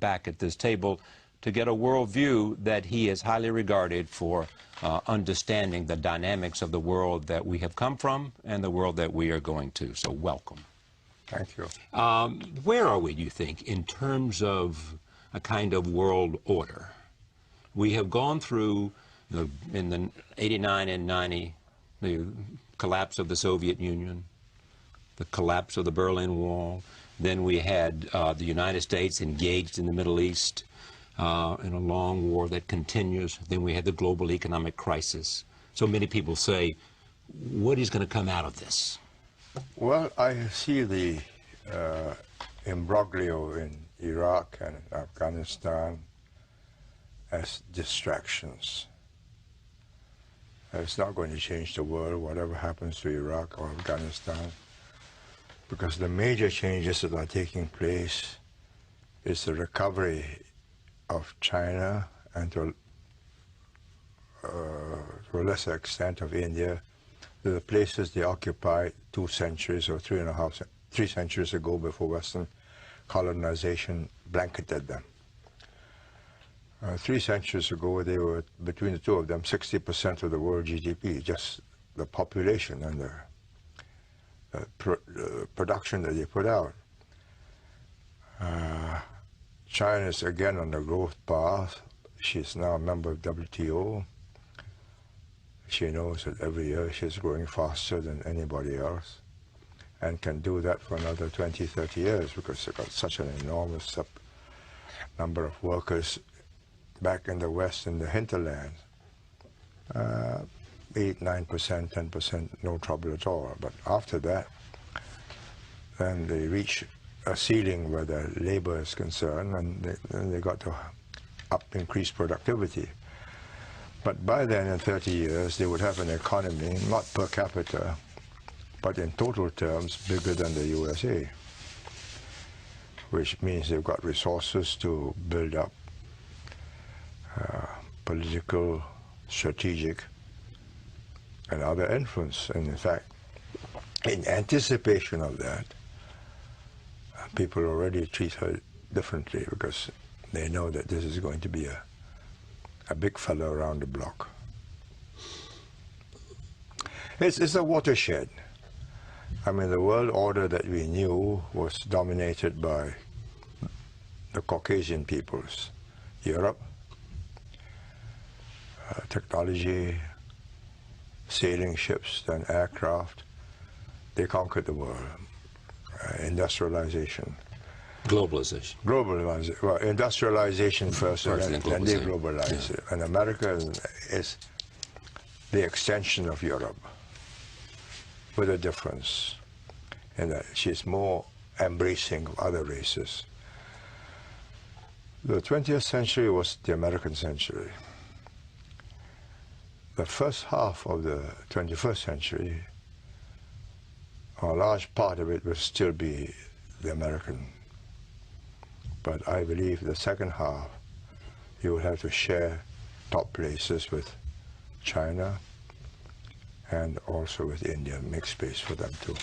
back at this table to get a worldview that he is highly regarded for understanding the dynamics of the world that we have come from and the world that we are going to. So welcome. Thank you. Where are we, do you think, in terms of a kind of world order? We have gone through, in the 89 and 90, the collapse of the Soviet Union, the collapse of the Berlin Wall. Then we had the United States engaged in the Middle East in a long war that continues. Then we had the global economic crisis. So many people say, what is going to come out of this? Well, I see the imbroglio in Iraq and Afghanistan as distractions. It's not going to change the world, whatever happens to Iraq or Afghanistan, because the major changes that are taking place is the recovery of China and to a lesser extent of India, the places they occupied 2 centuries or 3 centuries ago before Western colonization blanketed them. 3 centuries ago, they were, between the two of them, 60% of the world GDP, just the population and the production that they put out. China is again on the growth path. She's now a member of WTO. She knows that every year she's growing faster than anybody else and can do that for another 20, 30 years because they've got such an enormous number of workers back in the West, in the hinterland. 8, 9%, 10%, no trouble at all. But after that, then they reach a ceiling where the labor is concerned, and they got to increase productivity. But by then, in 30 years, they would have an economy, not per capita, but in total terms, bigger than the USA, which means they've got resources to build up political, strategic, and other influence. And in fact, in anticipation of that, people already treat her differently because they know that this is going to be a big fellow around the block. It's a watershed. I mean, the world order that we knew was dominated by the Caucasian peoples. Europe, technology, sailing ships, then aircraft, they conquered the world. Industrialization. Globalization. Globalization. Well, industrialization first, and then they globalize it. And America is the extension of Europe, with a difference in that she's more embracing of other races. The 20th century was the American century. The first half of the 21st century, a large part of it will still be the American. But I believe the second half, you will have to share top places with China and also with India, make space for them too.